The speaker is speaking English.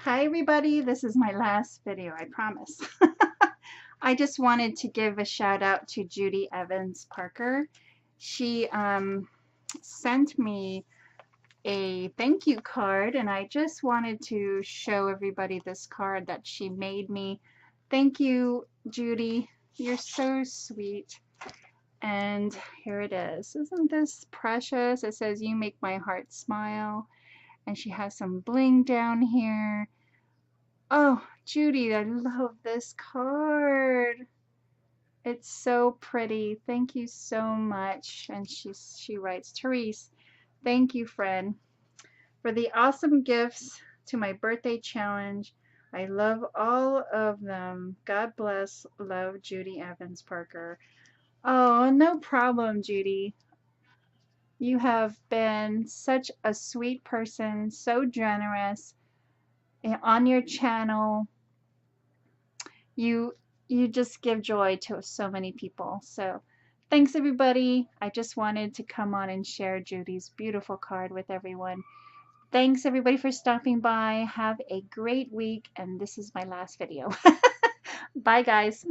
Hi everybody, this is my last video, I promise. I just wanted to give a shout out to Judy Evans Parker. She sent me a thank you card and I just wanted to show everybody this card that she made me. Thank you, Judy. You're so sweet. And here it is. Isn't this precious? It says, "You make my heart smile." And she has some bling down here. Oh, Judy, I love this card. It's so pretty. Thank you so much. And she writes, "Tereese, thank you, friend, for the awesome gifts to my birthday challenge. I love all of them. God bless. Love, Judy Evans Parker." Oh, no problem, Judy. You have been such a sweet person, so generous on your channel. You you just give joy to so many people. So thanks everybody. I just wanted to come on and share Judy's beautiful card with everyone. Thanks everybody for stopping by. Have a great week, and this is my last video. Bye guys.